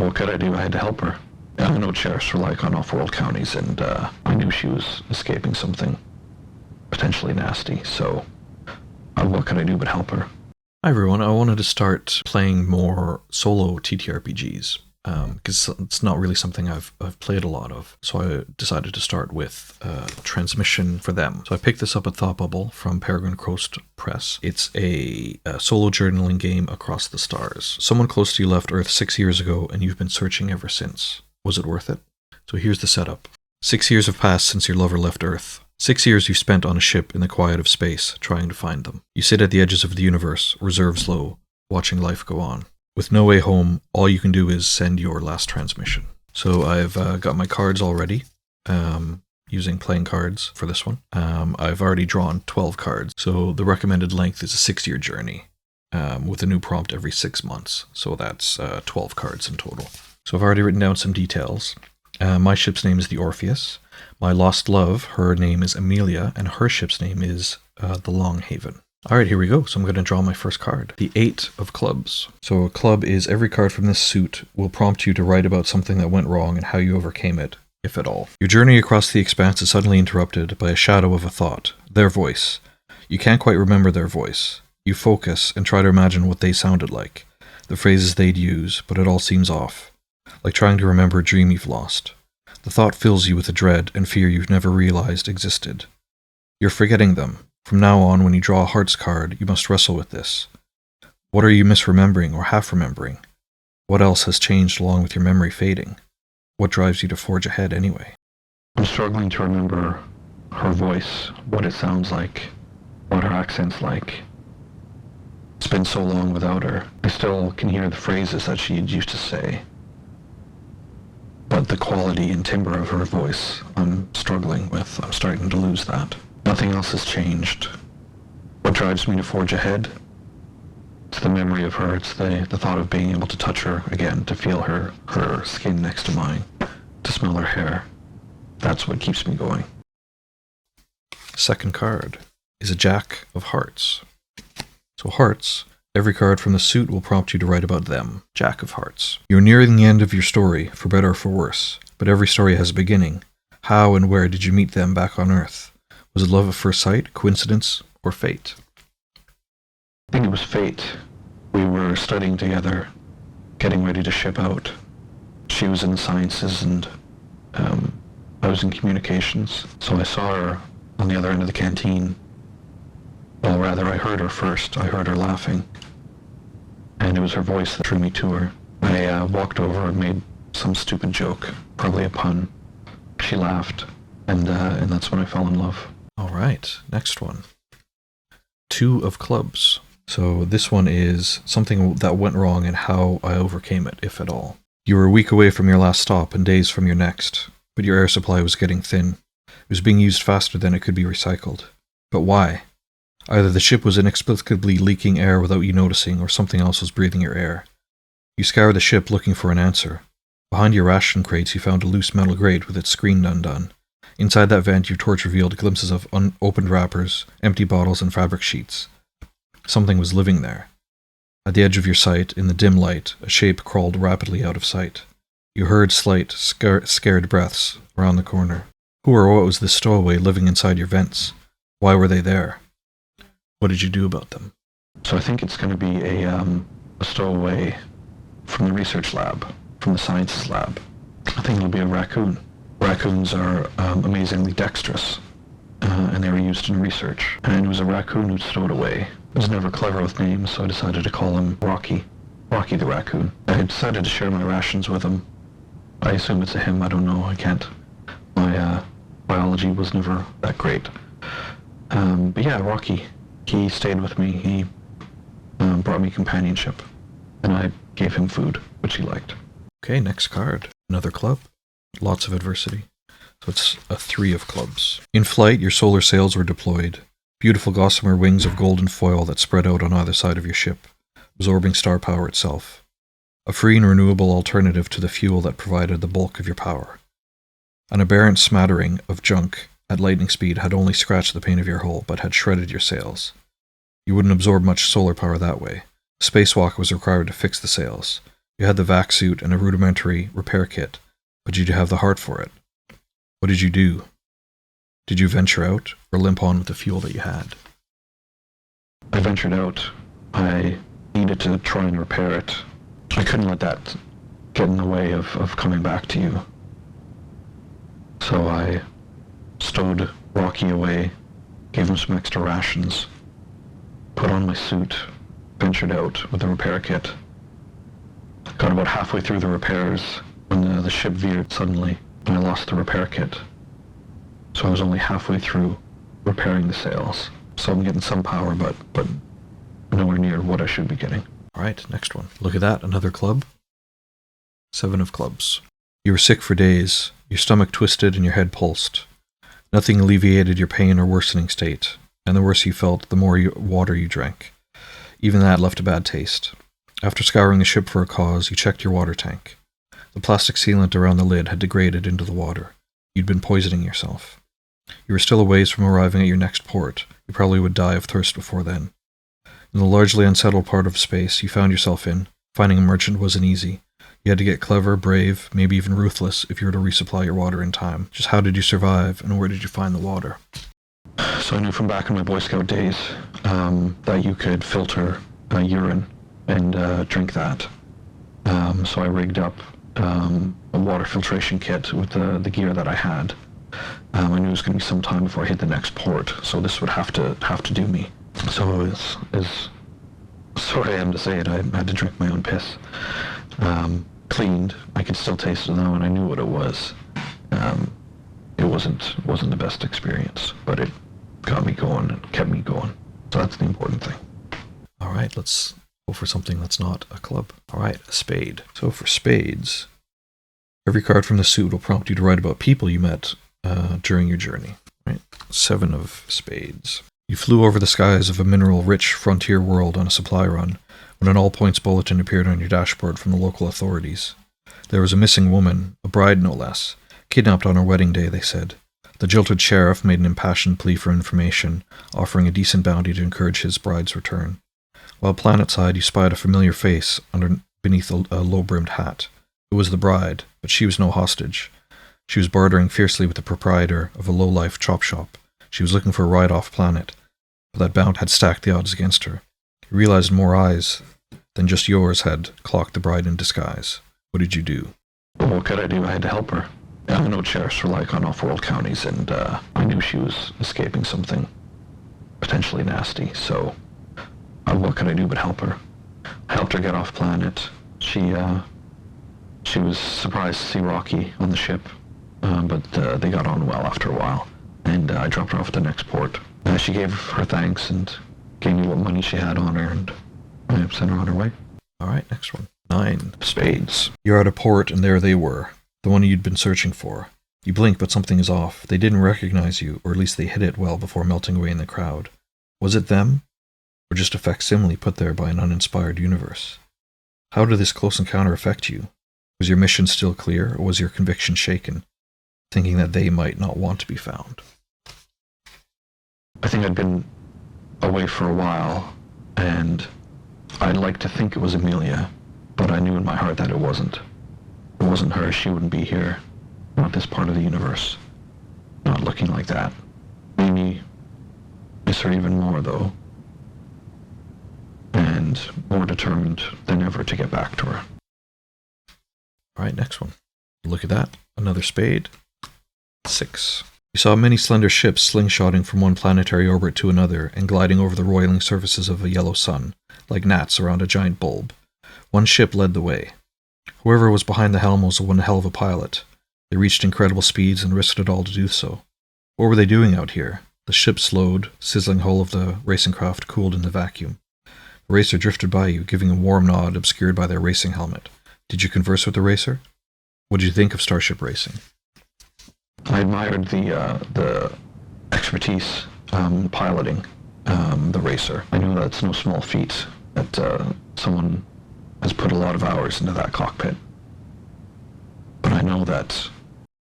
what could I do? I had to help her. I know sheriffs rely on off-world counties, and I knew she was escaping something potentially nasty, so what could I do but help her? Hi everyone, I wanted to start playing more solo TTRPGs, because it's not really something I've played a lot of, so I decided to start with transmission for them. So I picked this up at Thought Bubble from Peregrine Coast Press. It's a solo journaling game across the stars. Someone close to you left Earth 6 years ago, and you've been searching ever since. Was it worth it? So here's the setup. 6 years have passed since your lover left Earth. 6 years you've spent on a ship in the quiet of space, trying to find them. You sit at the edges of the universe, reserves low, watching life go on. With no way home, all you can do is send your last transmission. So I've got my cards already, using playing cards for this one. I've already drawn 12 cards, so the recommended length is a 6-year journey, with a new prompt every 6 months. So that's 12 cards in total. So I've already written down some details. My ship's name is the Orpheus. My lost love, her name is Amelia, and her ship's name is the Longhaven. Alright, here we go. So I'm going to draw my first card. The 8 of Clubs. So a club is every card from this suit will prompt you to write about something that went wrong and how you overcame it, if at all. Your journey across the expanse is suddenly interrupted by a shadow of a thought. Their voice. You can't quite remember their voice. You focus and try to imagine what they sounded like, the phrases they'd use, but it all seems off. Like trying to remember a dream you've lost. The thought fills you with a dread and fear you've never realized existed. You're forgetting them. From now on, when you draw a hearts card, you must wrestle with this. What are you misremembering or half-remembering? What else has changed along with your memory fading? What drives you to forge ahead anyway? I'm struggling to remember her voice, what it sounds like, what her accent's like. It's been so long without her. I still can hear the phrases that she used to say. But the quality and timbre of her voice, I'm struggling with. I'm starting to lose that. Nothing else has changed. What drives me to forge ahead? It's the memory of her. It's the thought of being able to touch her again, to feel her skin next to mine, to smell her hair. That's what keeps me going. Second card is a Jack of Hearts. So hearts, every card from the suit will prompt you to write about them. Jack of Hearts. You're nearing the end of your story, for better or for worse, but every story has a beginning. How and where did you meet them back on Earth? Was it love at first sight, coincidence, or fate? I think it was fate. We were studying together, getting ready to ship out. She was in the sciences and I was in communications. So I saw her on the other end of the canteen. Well, rather, I heard her first. I heard her laughing. And it was her voice that drew me to her. I walked over and made some stupid joke, probably a pun. She laughed, and that's when I fell in love. Alright, next one. 2 of Clubs. So this one is something that went wrong and how I overcame it, if at all. You were a week away from your last stop and days from your next, but your air supply was getting thin. It was being used faster than it could be recycled. But why? Either the ship was inexplicably leaking air without you noticing, or something else was breathing your air. You scoured the ship looking for an answer. Behind your ration crates you found a loose metal grate with its screen undone. Inside that vent your torch revealed glimpses of unopened wrappers, empty bottles and fabric sheets. Something was living there. At the edge of your sight, in the dim light, a shape crawled rapidly out of sight. You heard slight, scared breaths around the corner. Who or what was this stowaway living inside your vents? Why were they there? What did you do about them? So I think it's going to be a stowaway from the research lab, from the sciences lab. I think it'll be a raccoon. Raccoons are amazingly dexterous, and they were used in research. And it was a raccoon who stowed away. I was never clever with names, so I decided to call him Rocky. Rocky the raccoon. I decided to share my rations with him. I assume it's a him, I don't know, I can't. My biology was never that great. But yeah, Rocky. He stayed with me. He brought me companionship, and I gave him food, which he liked. Okay, next card. Another club. Lots of adversity. So it's a 3 of Clubs. In flight, your solar sails were deployed. Beautiful gossamer wings of golden foil that spread out on either side of your ship, absorbing star power itself. A free and renewable alternative to the fuel that provided the bulk of your power. An aberrant smattering of junk at lightning speed had only scratched the paint of your hull, but had shredded your sails. You wouldn't absorb much solar power that way. A spacewalk was required to fix the sails. You had the vac suit and a rudimentary repair kit, but did you have the heart for it? What did you do? Did you venture out, or limp on with the fuel that you had? I ventured out. I needed to try and repair it. I couldn't let that get in the way of coming back to you. So I stowed Rocky away, gave him some extra rations, put on my suit, ventured out with the repair kit. Got about halfway through the repairs when the ship veered suddenly, and I lost the repair kit. So I was only halfway through repairing the sails. So I'm getting some power, but nowhere near what I should be getting. Alright, next one. Look at that, another club. 7 of clubs. You were sick for days, your stomach twisted and your head pulsed. Nothing alleviated your pain or worsening state, and the worse you felt, the more water you drank. Even that left a bad taste. After scouring the ship for a cause, you checked your water tank. The plastic sealant around the lid had degraded into the water. You'd been poisoning yourself. You were still a ways from arriving at your next port. You probably would die of thirst before then. In the largely unsettled part of space you found yourself in, finding a merchant wasn't easy. You had to get clever, brave, maybe even ruthless if you were to resupply your water in time. Just how did you survive, and where did you find the water? So I knew from back in my Boy Scout days that you could filter urine and drink that. So I rigged up a water filtration kit with the gear that I had. I knew it was going to be some time before I hit the next port, so this would have to do me. So as sorry I am to say it, I had to drink my own piss. Cleaned. I could still taste it now, and I knew what it was. It wasn't the best experience, but it got me going and kept me going. So that's the important thing. All right, let's go for something that's not a club. All right, a spade. So for spades, every card from the suit will prompt you to write about people you met during your journey. Right, 7 of spades. You flew over the skies of a mineral-rich frontier world on a supply run when an all-points bulletin appeared on your dashboard from the local authorities. There was a missing woman, a bride no less, kidnapped on her wedding day, they said. The jilted sheriff made an impassioned plea for information, offering a decent bounty to encourage his bride's return. While planetside, you spied a familiar face beneath a low-brimmed hat. It was the bride, but she was no hostage. She was bartering fiercely with the proprietor of a low-life chop shop. She was looking for a ride off planet, but that bounty had stacked the odds against her. You realized more eyes than just yours had clocked the bride in disguise. What did you do? Well, what could I do? I had to help her. I know sheriffs rely on off-world counties, and I knew she was escaping something potentially nasty, so what could I do but help her? I helped her get off planet. She was surprised to see Rocky on the ship, but they got on well after a while, and I dropped her off at the next port. She gave her thanks and gave me what money she had on her, and I sent her on her way. All right, next one. 9 spades. You're at a port, and there they were, the one you'd been searching for. You blink, but something is off. They didn't recognize you, or at least they hid it well before melting away in the crowd. Was it them? Or just a facsimile put there by an uninspired universe? How did this close encounter affect you? Was your mission still clear, or was your conviction shaken, thinking that they might not want to be found? I think I'd been away for a while, and I'd like to think it was Amelia, but I knew in my heart that it wasn't. It wasn't her. She wouldn't be here. Not this part of the universe. Not looking like that. Made me miss her even more, though. And more determined than ever to get back to her. All right, next one. Look at that. Another spade. 6. You saw many slender ships slingshotting from one planetary orbit to another and gliding over the roiling surfaces of a yellow sun, like gnats around a giant bulb. One ship led the way. Whoever was behind the helm was one hell of a pilot. They reached incredible speeds and risked it all to do so. What were they doing out here? The ship slowed, sizzling hull of the racing craft cooled in the vacuum. The racer drifted by you, giving a warm nod obscured by their racing helmet. Did you converse with the racer? What did you think of starship racing? I admired the expertise piloting the racer. I knew that's no small feat, that someone has put a lot of hours into that cockpit. But I know that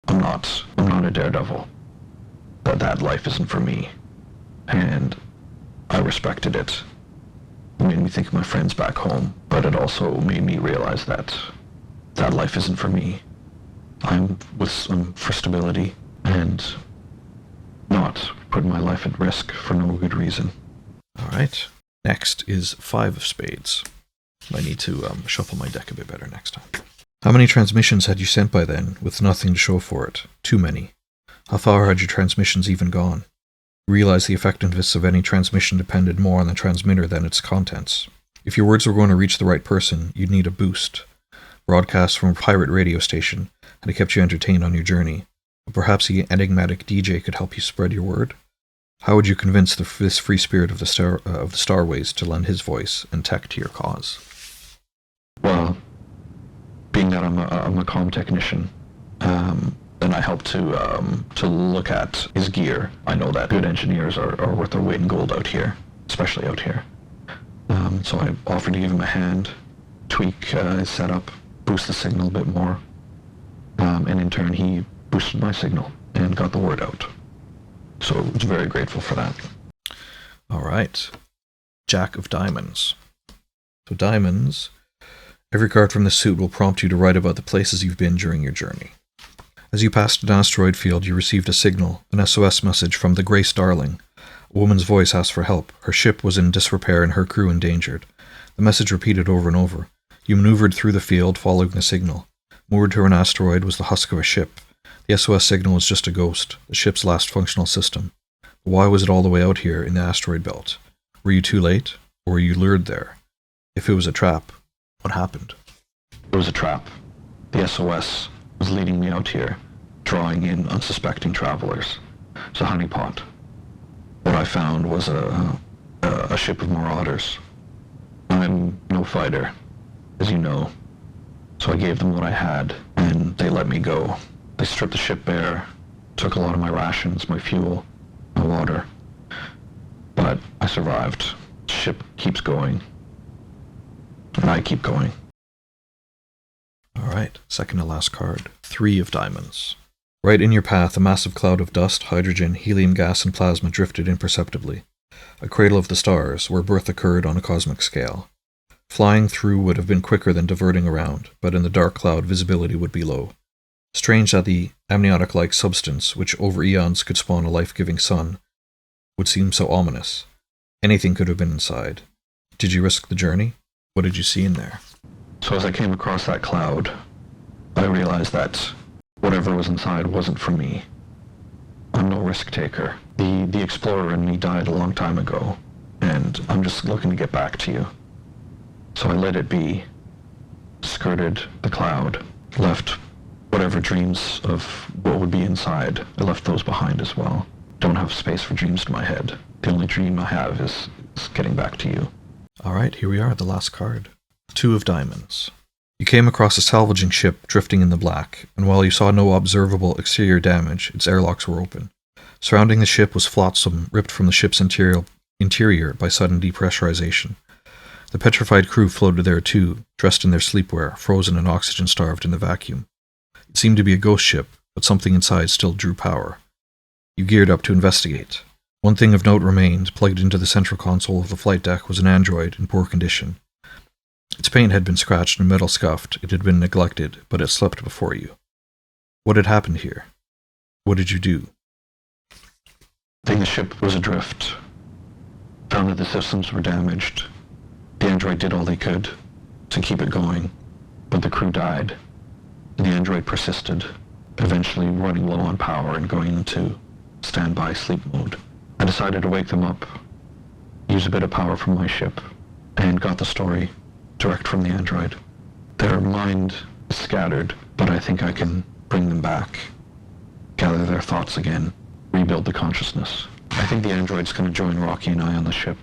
I'm not a daredevil. That life isn't for me. And I respected it. It made me think of my friends back home, but it also made me realize that that life isn't for me. I'm for stability and not putting my life at risk for no good reason. All right. Next is 5 of spades. I need to shuffle my deck a bit better next time. How many transmissions had you sent by then, with nothing to show for it? Too many. How far had your transmissions even gone? You realized the effectiveness of any transmission depended more on the transmitter than its contents. If your words were going to reach the right person, you'd need a boost. Broadcasts from a pirate radio station had kept you entertained on your journey, but perhaps the enigmatic DJ could help you spread your word? How would you convince this free spirit of the Starways to lend his voice and tech to your cause? Well, being that I'm a comm technician, then I help to look at his gear. I know that good engineers are worth their weight in gold out here, especially out here. So I offered to give him a hand, tweak his setup, boost the signal a bit more, and in turn he boosted my signal and got the word out. So I was very grateful for that. All right. Jack of Diamonds. So diamonds, every card from this suit will prompt you to write about the places you've been during your journey. As you passed an asteroid field, you received a signal, an SOS message from the Grace Darling. A woman's voice asked for help. Her ship was in disrepair and her crew endangered. The message repeated over and over. You maneuvered through the field, following the signal. Moored to an asteroid was the husk of a ship. The SOS signal was just a ghost, the ship's last functional system. But why was it all the way out here in the asteroid belt? Were you too late, or were you lured there? If it was a trap, what happened? It was a trap. The SOS was leading me out here, drawing in unsuspecting travelers. It's a honeypot. What I found was a ship of marauders. I'm no fighter, as you know, so I gave them what I had, and they let me go. They stripped the ship bare, took a lot of my rations, my fuel, my water. But I survived. The ship keeps going. And I keep going. All right, second to last card. 3 of Diamonds. Right in your path, a massive cloud of dust, hydrogen, helium gas, and plasma drifted imperceptibly. A cradle of the stars, where birth occurred on a cosmic scale. Flying through would have been quicker than diverting around, but in the dark cloud visibility would be low. Strange that the amniotic-like substance, which over eons could spawn a life-giving sun, would seem so ominous. Anything could have been inside. Did you risk the journey? What did you see in there? So as I came across that cloud, I realized that whatever was inside wasn't for me. I'm no risk taker. The explorer in me died a long time ago, and I'm just looking to get back to you. So I let it be, skirted the cloud, left whatever dreams of what would be inside. I left those behind as well. Don't have space for dreams in my head. The only dream I have is getting back to you. All right, here we are, the last card. 2 of Diamonds. You came across a salvaging ship drifting in the black, and while you saw no observable exterior damage, its airlocks were open. Surrounding the ship was flotsam ripped from the ship's interior by sudden depressurization. The petrified crew floated there too, dressed in their sleepwear, frozen and oxygen-starved in the vacuum. It seemed to be a ghost ship, but something inside still drew power. You geared up to investigate. One thing of note remained. Plugged into the central console of the flight deck was an android in poor condition. Its paint had been scratched and metal scuffed. It had been neglected, but it slept before you. What had happened here? What did you do? I think the ship was adrift. Found that the systems were damaged. The android did all they could to keep it going, but the crew died. The android persisted, eventually running low on power and going into standby sleep mode. I decided to wake them up, use a bit of power from my ship, and got the story direct from the android. Their mind is scattered, but I think I can bring them back, gather their thoughts again, rebuild the consciousness. I think the android's going to join Rocky and I on the ship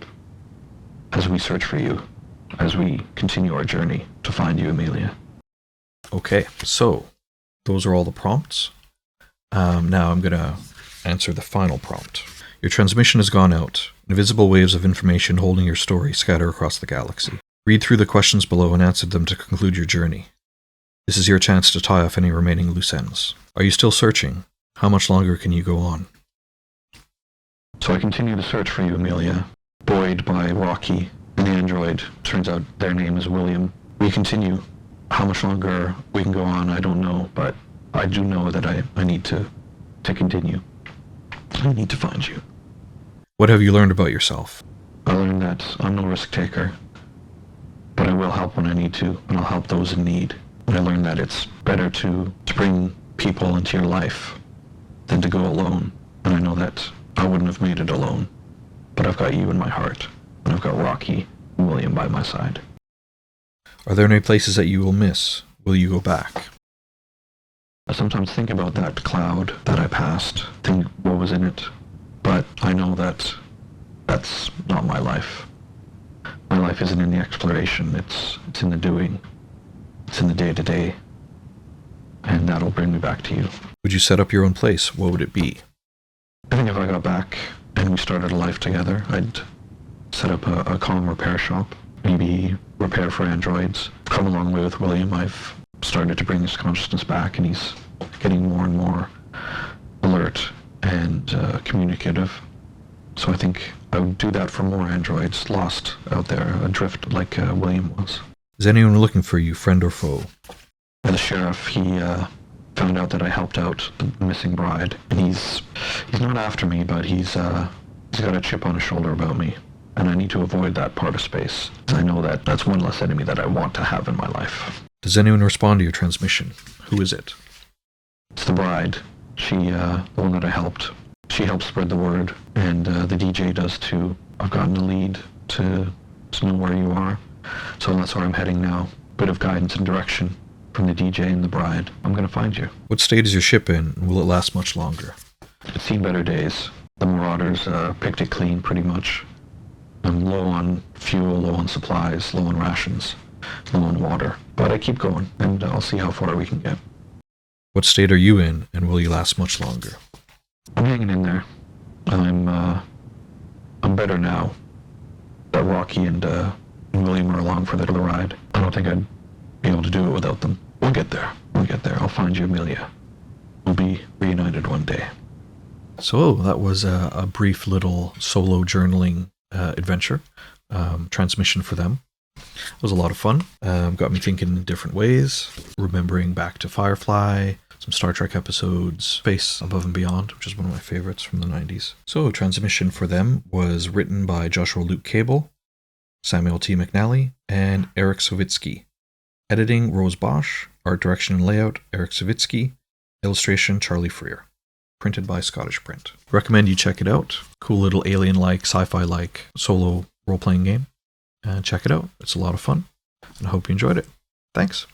as we search for you, as we continue our journey to find you, Amelia. Okay, so those are all the prompts. Now I'm going to answer the final prompt. Your transmission has gone out. Invisible waves of information holding your story scatter across the galaxy. Read through the questions below and answer them to conclude your journey. This is your chance to tie off any remaining loose ends. Are you still searching? How much longer can you go on? So I continue to search for you, Amelia, buoyed by Rocky and the android, turns out their name is William. We continue. How much longer we can go on, I don't know, but I do know that I need to continue. I need to find you. What have you learned about yourself? I learned that I'm no risk taker, but I will help when I need to, and I'll help those in need. And I learned that it's better to bring people into your life than to go alone. And I know that I wouldn't have made it alone, but I've got you in my heart, and I've got Rocky and William by my side. Are there any places that you will miss? Will you go back? I sometimes think about that cloud that I passed, think what was in it, but I know that that's not my life. My life isn't in the exploration, it's in the doing. It's in the day-to-day, and that'll bring me back to you. Would you set up your own place? What would it be? I think if I got back and we started a life together, I'd set up a calm repair shop, maybe repair for androids. Come a long way with William. I've started to bring his consciousness back, and he's getting more and more alert and communicative. So I think I would do that for more androids lost out there, adrift like William was. Is anyone looking for you, friend or foe? The sheriff, he found out that I helped out the missing bride, and he's not after me, but he's got a chip on his shoulder about me, and I need to avoid that part of space. I know that that's one less enemy that I want to have in my life. Does anyone respond to your transmission? Who is it? It's the bride. She, the one that I helped. She helps spread the word, and the DJ does too. I've gotten a lead to know where you are, so that's where I'm heading now. Bit of guidance and direction from the DJ and the bride. I'm going to find you. What state is your ship in, and will it last much longer? It's seen better days. The Marauders picked it clean, pretty much. I'm low on fuel, low on supplies, low on rations, low on water. But I keep going, and I'll see how far we can get. What state are you in, and will you last much longer? I'm hanging in there. I'm better now that Rocky and William are along for the ride. I don't think I'd be able to do it without them. We'll get there. I'll find you, Amelia. We'll be reunited one day. So that was a brief little solo journaling adventure, transmission for them. It was a lot of fun. Got me thinking in different ways, remembering back to Firefly, some Star Trek episodes, Space Above and Beyond, which is one of my favorites from the 90s. So transmission for them was written by Joshua Luke Cable, Samuel T. McNally, and Eric Savitsky. Editing, Rose Bosch. Art direction and layout, Eric Savitsky. Illustration, Charlie Freer. Printed by Scottish Print. Recommend you check it out. Cool little alien-like, sci-fi-like solo role-playing game. And check it out. It's a lot of fun. And I hope you enjoyed it. Thanks.